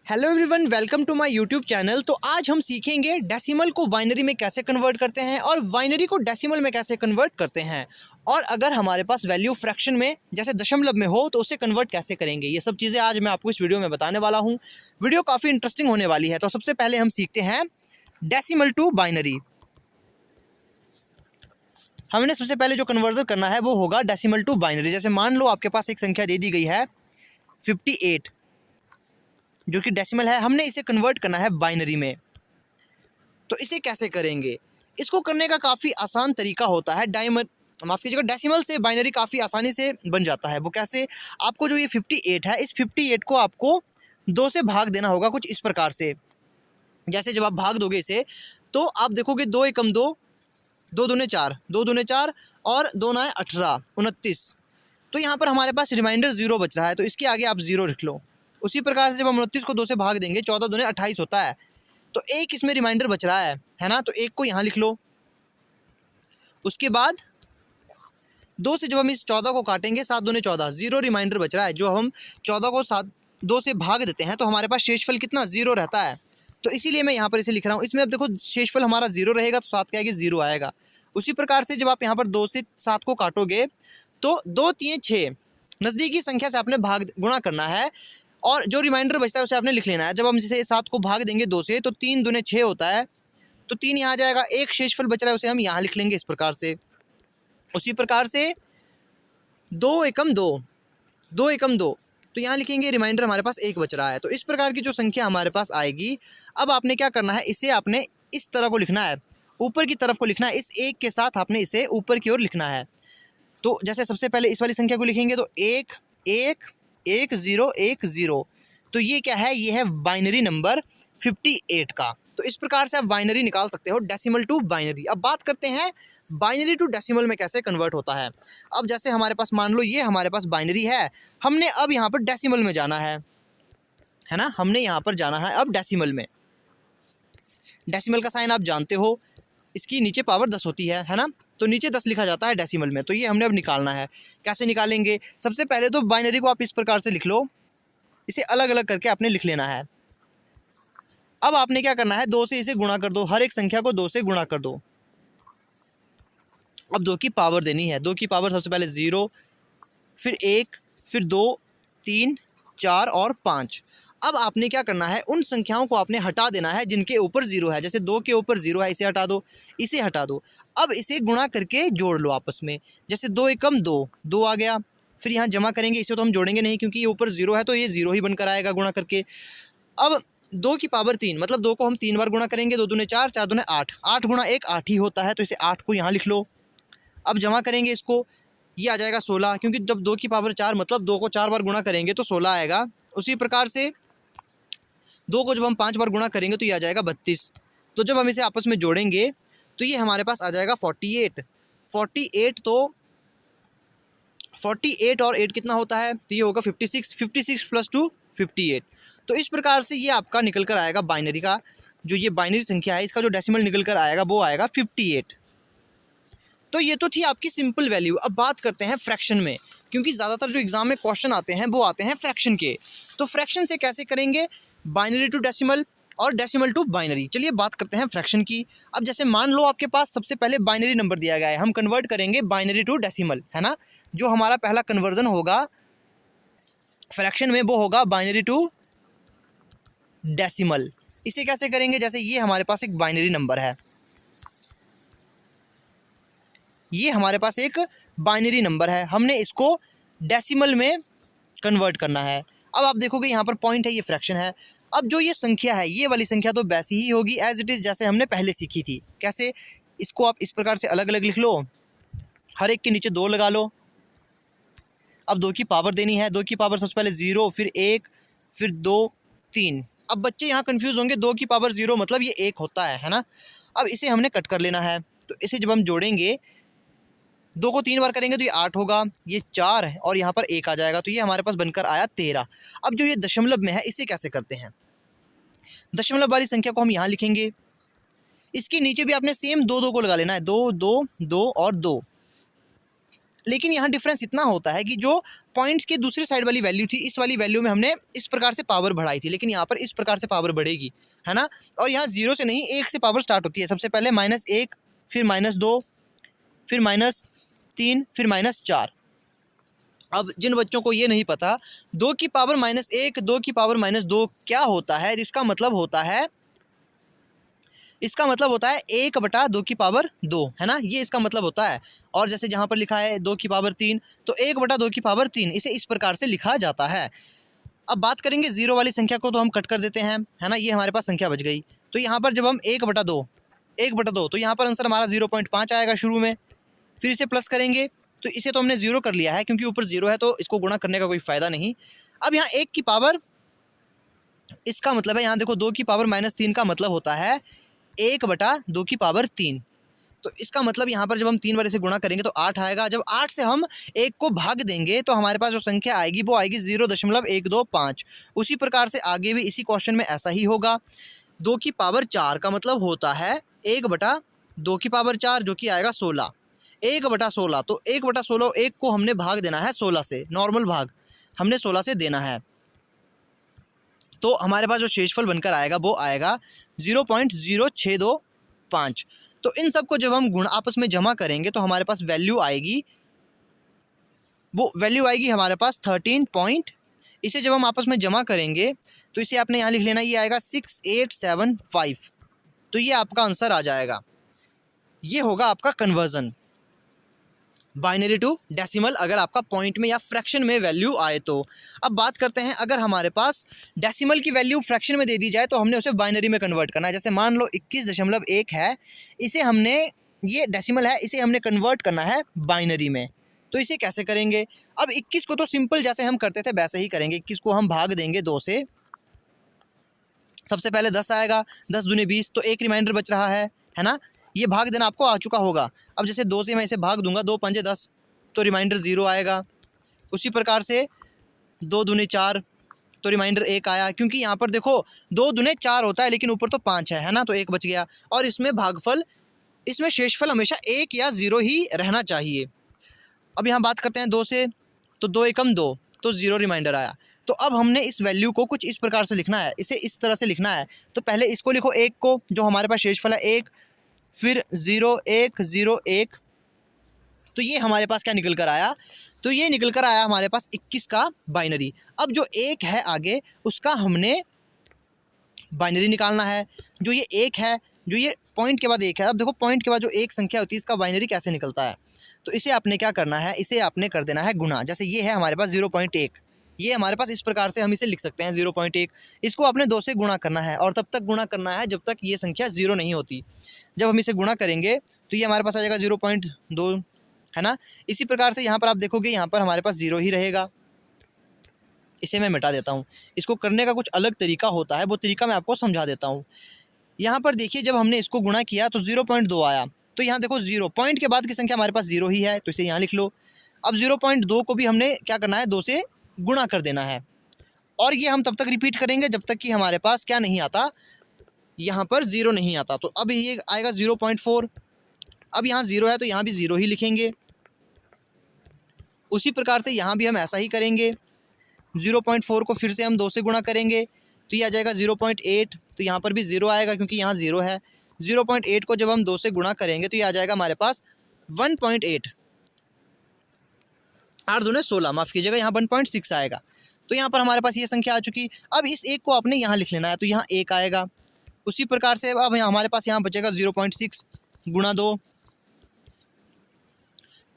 Hello everyone, welcome to my YouTube channel. तो आज हम सीखेंगे डेसिमल को बाइनरी में कैसे कन्वर्ट करते हैं और बाइनरी को डेसिमल में कैसे कन्वर्ट करते हैं, और अगर हमारे पास वैल्यू फ्रैक्शन में जैसे दशमलव में हो तो उसे कन्वर्ट कैसे करेंगे। ये सब चीज़ें आज मैं आपको इस वीडियो में बताने वाला हूँ। वीडियो काफ़ी इंटरेस्टिंग होने वाली है। तो सबसे पहले हम सीखते हैं डेसिमल टू बाइनरी। हमने सबसे पहले जो कन्वर्जन करना है वो होगा डेसिमल टू बाइनरी। जैसे मान लो आपके पास एक संख्या दे दी गई है 58, जो कि डेसिमल है। हमने इसे कन्वर्ट करना है बाइनरी में। तो इसे कैसे करेंगे? इसको करने का काफ़ी आसान तरीका होता है। माफ़ कीजिएगा, डेसिमल से बाइनरी काफ़ी आसानी से बन जाता है। वो कैसे? आपको जो ये 58 है, इस 58 को आपको 2 से भाग देना होगा कुछ इस प्रकार से। जैसे जब आप भाग दोगे इसे तो आप देखोगे 2 एकम 2, 2 दूने 4, 2 दूने 4 और 2 9 18, 29। तो यहाँ पर हमारे पास रिमाइंडर 0 बच रहा है, तो इसके आगे आप 0 लिख लो। उसी प्रकार से जब हम 29 को 2 से भाग देंगे 14 दूने 28 होता है, तो एक इसमें रिमाइंडर बच रहा है ना, तो एक को यहाँ लिख लो। उसके बाद 2 से जब हम इस 14 को काटेंगे 7 दूने 14, 0 रिमाइंडर बच रहा है। जो हम 14 को 2 से भाग देते हैं तो हमारे पास शेषफल कितना? 0 रहता है। तो इसीलिए मैं यहाँ पर इसे लिख रहा हूँ। इसमें अब देखो शेषफल हमारा 0 रहेगा तो 7 क्या आएगी? 0 आएगा। उसी प्रकार से जब आप यहाँ पर 2 से 7 को काटोगे तो 2 3 6 नज़दीकी संख्या से आपने गुणा करना है, और जो रिमाइंडर बचता है उसे आपने लिख लेना है। जब हम जैसे 7 को भाग देंगे 2 से तो 3 दूने 6 होता है, तो 3 यहाँ आ जाएगा। एक शेषफल बच रहा है उसे हम यहाँ लिख लेंगे इस प्रकार से। उसी प्रकार से 2 एकम 2, 2 एकम 2, तो यहाँ लिखेंगे। रिमाइंडर हमारे पास 1 बच रहा है। तो इस प्रकार की जो संख्या हमारे पास आएगी, अब आपने क्या करना है, इसे आपने इस तरह को लिखना है, ऊपर की तरफ को लिखना है। इस 1 के साथ आपने इसे ऊपर की ओर लिखना है। तो जैसे सबसे पहले इस वाली संख्या को लिखेंगे तो 1 1 1 0 1 0। तो ये क्या है? ये है बाइनरी नंबर 58 का। तो इस प्रकार से आप बाइनरी निकाल सकते हो, डेसिमल टू बाइनरी। अब बात करते हैं बाइनरी टू डेसिमल में कैसे कन्वर्ट होता है। अब जैसे हमारे पास मान लो ये हमारे पास बाइनरी है, हमने अब यहाँ पर डेसिमल में जाना है ना। हमने यहाँ पर जाना है अब डेसिमल में। डेसिमल का साइन आप जानते हो, इसकी नीचे पावर 10 होती है ना, तो नीचे 10 लिखा जाता है डेसिमल में। तो ये हमने अब निकालना है। कैसे निकालेंगे? सबसे पहले तो बाइनरी को आप इस प्रकार से लिख लो, इसे अलग अलग करके आपने लिख लेना है। अब आपने क्या करना है, 2 से इसे गुणा कर दो, हर एक संख्या को 2 से गुणा कर दो। अब 2 की पावर देनी है। 2 की पावर सबसे पहले 0, फिर 1, फिर 2 3 4 और 5। अब आपने क्या करना है, उन संख्याओं को आपने हटा देना है जिनके ऊपर 0 है। जैसे 2 के ऊपर 0 है, इसे हटा दो, इसे हटा दो। अब इसे गुणा करके जोड़ लो आपस में। जैसे 2 एकम 2, 2 आ गया। फिर यहाँ जमा करेंगे, इसे तो हम जोड़ेंगे नहीं क्योंकि ये ऊपर 0 है, तो ये 0 ही बनकर आएगा गुणा करके। अब 2 की पावर 3, मतलब 2 को हम 3 बार गुणा करेंगे। 2 दूने 4, 4 दूने 8, 8 गुणा 1 8 ही होता है, तो इसे 8 को यहाँ लिख लो। अब जमा करेंगे इसको, ये आ जाएगा 16, क्योंकि जब 2 की पावर 4 मतलब 2 को 4 बार गुणा करेंगे तो 16 आएगा। उसी प्रकार से 2 को जब हम 5 बार गुणा करेंगे तो ये आ जाएगा 32। तो जब हम इसे आपस में जोड़ेंगे तो ये हमारे पास आ जाएगा 48। 48 तो 48 और 8 कितना होता है? तो ये होगा 56। 56 प्लस 2 58। तो इस प्रकार से ये आपका निकल कर आएगा बाइनरी का, जो ये बाइनरी संख्या है इसका जो डेसिमल निकल कर आएगा वो आएगा 58। तो ये तो थी आपकी सिंपल वैल्यू। अब बात करते हैं फ्रैक्शन में, क्योंकि ज़्यादातर जो एग्जाम में क्वेश्चन आते हैं वो आते हैं फ्रैक्शन के। तो फ्रैक्शन से कैसे करेंगे? बाइनरी टू डेसिमल और डेसिमल टू बाइनरी। चलिए बात करते हैं फ्रैक्शन की। अब जैसे मान लो आपके पास सबसे पहले बाइनरी नंबर दिया गया है, हम कन्वर्ट करेंगे बाइनरी टू डेसिमल, है ना। जो हमारा पहला कन्वर्जन होगा फ्रैक्शन में वो होगा बाइनरी टू डेसिमल। इसे कैसे करेंगे? जैसे ये हमारे पास एक बाइनरी नंबर है, ये हमारे पास एक बाइनरी नंबर है, हमने इसको डेसिमल में कन्वर्ट करना है। अब आप देखोगे यहाँ पर पॉइंट है, ये फ्रैक्शन है। अब जो ये संख्या है, ये वाली संख्या तो वैसी ही होगी एज इट इज़ जैसे हमने पहले सीखी थी। कैसे? इसको आप इस प्रकार से अलग अलग लिख लो, हर एक के नीचे 2 लगा लो। अब 2 की पावर देनी है। 2 की पावर सबसे पहले 0, फिर 1, फिर 2 3। अब बच्चे यहाँ कन्फ्यूज़ होंगे, 2 की पावर 0 मतलब ये 1 होता है ना। अब इसे हमने कट कर लेना है। तो इसे जब हम जोड़ेंगे, 2 को 3 बार करेंगे तो ये 8 होगा, ये 4 है और यहाँ पर 1 आ जाएगा, तो ये हमारे पास बनकर आया 13। अब जो ये दशमलव में है इसे कैसे करते हैं? दशमलव वाली संख्या को हम यहाँ लिखेंगे, इसके नीचे भी आपने सेम 2 2 को लगा लेना है। 2 2 2 और 2, लेकिन यहाँ डिफरेंस इतना होता है कि जो पॉइंट्स के दूसरी साइड वाली वैल्यू थी, इस वाली वैल्यू में हमने इस प्रकार से पावर बढ़ाई थी, लेकिन यहाँ पर इस प्रकार से पावर बढ़ेगी, है ना। और यहाँ 0 से नहीं 1 से पावर स्टार्ट होती है। सबसे पहले -1, फिर -2, फिर -3, फिर -4। अब जिन बच्चों को ये नहीं पता 2 की पावर -1, 2 की पावर -2 क्या होता है, इसका मतलब होता है 1/2 की पावर 2, है ना, ये इसका मतलब होता है। और जैसे जहाँ पर लिखा है 2 की पावर 3, तो 1/2 की पावर 3, इसे इस प्रकार से लिखा जाता है। अब बात करेंगे 0 वाली संख्या को, तो हम कट कर देते हैं, है ना, ये हमारे पास संख्या बच गई। तो यहाँ पर जब हम 1/2 तो यहाँ पर आंसर हमारा 0.5 आएगा शुरू में। फिर इसे प्लस करेंगे, तो इसे तो हमने 0 कर लिया है, क्योंकि ऊपर 0 है तो इसको गुणा करने का कोई फ़ायदा नहीं। अब यहाँ 1 की पावर, इसका मतलब है यहाँ देखो 2 की पावर -3 का मतलब होता है 1/2 की पावर 3। तो इसका मतलब यहाँ पर जब हम 3 बार इसे गुणा करेंगे तो 8 आएगा। जब 8 से हम 1 को भाग देंगे तो हमारे पास जो संख्या आएगी वो आएगी 0.125। उसी प्रकार से आगे भी इसी क्वेश्चन में ऐसा ही होगा। 2 की पावर 4 का मतलब होता है 1/2 की पावर 4, जो कि आएगा 16। 1/16, तो 1/16, 1 को हमने भाग देना है 16 से, नॉर्मल भाग हमने 16 से देना है। तो हमारे पास जो शेषफल बनकर आएगा वो आएगा 0.0625। तो इन सब को जब हम गुण आपस में जमा करेंगे तो हमारे पास वैल्यू आएगी, वो वैल्यू आएगी हमारे पास 13 इसे जब हम आपस में जमा करेंगे तो इसे आपने यहाँ लिख लेना, ये आएगा 6875। तो ये आपका आंसर आ जाएगा। ये होगा आपका कन्वर्जन बाइनरी टू डेसिमल, अगर आपका पॉइंट में या फ्रैक्शन में वैल्यू आए तो। अब बात करते हैं, अगर हमारे पास डेसिमल की वैल्यू फ्रैक्शन में दे दी जाए तो हमने उसे बाइनरी में कन्वर्ट करना है। जैसे मान लो 21.1 है, इसे हमने, ये डेसिमल है, इसे हमने कन्वर्ट करना है बाइनरी में। तो इसे कैसे करेंगे? अब 21 को तो सिंपल जैसे हम करते थे वैसे ही करेंगे। 21 को हम भाग देंगे 2 से। सबसे पहले 10 आएगा, 10 दूनी 20, तो एक रिमाइंडर बच रहा है ना। ये भाग देना आपको आ चुका होगा। अब जैसे 2 से मैं इसे भाग दूंगा, 2 पंजे 10, तो रिमाइंडर 0 आएगा। उसी प्रकार से 2 दूनी 4, तो रिमाइंडर 1 आया, क्योंकि यहाँ पर देखो 2 दूने 4 होता है लेकिन ऊपर तो 5 है ना, तो 1 बच गया। और इसमें भागफल, इसमें शेषफल हमेशा 1 या 0 ही रहना चाहिए। अब यहाँ बात करते हैं 2 से, तो 2 एकम 2, तो 0 रिमाइंडर आया। तो अब हमने इस वैल्यू को कुछ इस प्रकार से लिखना है, इसे इस तरह से लिखना है। तो पहले इसको लिखो 1 को, जो हमारे पास शेषफल है 1, फिर 0 1 0 1, तो ये हमारे पास क्या निकल कर आया? तो ये निकल कर आया हमारे पास 21 का बाइनरी। अब जो 1 है आगे, उसका हमने बाइनरी निकालना है। जो ये 1 है, जो ये पॉइंट के बाद 1 है, अब देखो पॉइंट के बाद जो एक संख्या होती है इसका बाइनरी कैसे निकलता है। तो इसे आपने क्या करना है, इसे आपने कर देना है गुना। जैसे ये है हमारे पास 0.1, ये हमारे पास इस प्रकार से हम इसे लिख सकते हैं 0.1। इसको आपने 2 से गुणा करना है, और तब तक गुणा करना है जब तक ये संख्या 0 नहीं होती। जब हम इसे गुणा करेंगे तो ये हमारे पास आ जाएगा 0.2, है ना। इसी प्रकार से यहाँ पर आप देखोगे, यहाँ पर हमारे पास 0 ही रहेगा। इसे मैं मिटा देता हूँ। इसको करने का कुछ अलग तरीका होता है, वो तरीका मैं आपको समझा देता हूँ। यहाँ पर देखिए, जब हमने इसको गुणा किया तो 0.2 आया। तो यहाँ देखो 0 पॉइंट के बाद की संख्या हमारे पास 0 ही है, तो इसे यहाँ लिख लो। अब 0.2 को भी हमने क्या करना है, 2 से गुणा कर देना है। और ये हम तब तक रिपीट करेंगे जब तक कि हमारे पास क्या नहीं आता, यहाँ पर 0 नहीं आता। तो अब ये आएगा 0.4। अब यहाँ 0 है तो यहाँ भी 0 ही लिखेंगे। उसी प्रकार से यहाँ भी हम ऐसा ही करेंगे। 0.4 को फिर से हम 2 से गुणा करेंगे तो ये आ जाएगा 0.8, तो यहाँ पर भी 0 आएगा क्योंकि यहाँ 0 है। 0.8 को जब हम 2 से गुणा करेंगे तो ये आ जाएगा हमारे पास 1.8, 8 दूने 16, माफ़ कीजिएगा, यहाँ 1.6 आएगा। तो यहाँ पर हमारे पास ये संख्या आ चुकी। अब इस 1 को आपने यहाँ लिख लेना है, तो यहाँ 1 आएगा। उसी प्रकार से अब हमारे पास यहाँ बचेगा 0.6 गुणा 2,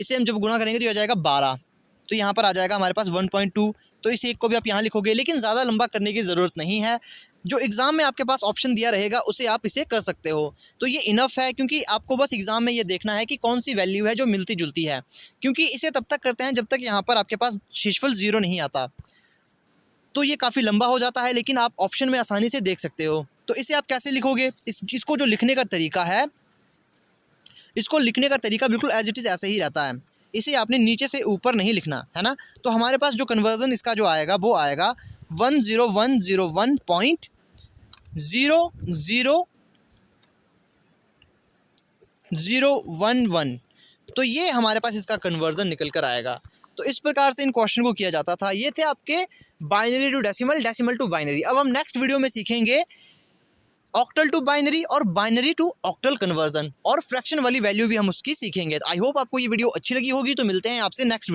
इसे हम जब गुणा करेंगे तो ये आ जाएगा 12, तो यहाँ पर आ जाएगा हमारे पास 1.2। तो इस 1 को भी आप यहाँ लिखोगे, लेकिन ज़्यादा लंबा करने की ज़रूरत नहीं है। जो एग्ज़ाम में आपके पास ऑप्शन दिया रहेगा उसे आप इसे कर सकते हो, तो ये इनफ है, क्योंकि आपको बस एग्ज़ाम में ये देखना है कि कौन सी वैल्यू है जो मिलती जुलती है। क्योंकि इसे तब तक करते हैं जब तक यहाँ पर आपके पास शेषफल 0 नहीं आता। तो ये काफ़ी लंबा हो जाता है, लेकिन आप ऑप्शन में आसानी से देख सकते हो। तो इसे आप कैसे लिखोगे, इसको जो लिखने का तरीका है, इसको लिखने का तरीका बिल्कुल एज इट इज़ ऐसे ही रहता है। इसे आपने नीचे से ऊपर नहीं लिखना, है ना। तो हमारे पास जो कन्वर्जन इसका जो आएगा वो आएगा 10101.00011। तो ये हमारे पास इसका कन्वर्जन निकल कर आएगा। तो इस प्रकार से इन क्वेश्चन को किया जाता था। ये थे आपके binary to decimal, decimal to binary. अब हम नेक्स्ट वीडियो में सीखेंगे ऑक्टल टू बाइनरी और बाइनरी टू ऑक्टल कन्वर्जन, और फ्रैक्शन वाली वैल्यू भी हम उसकी सीखेंगे। आई होप आपको ये वीडियो अच्छी लगी होगी। तो मिलते हैं आपसे नेक्स्ट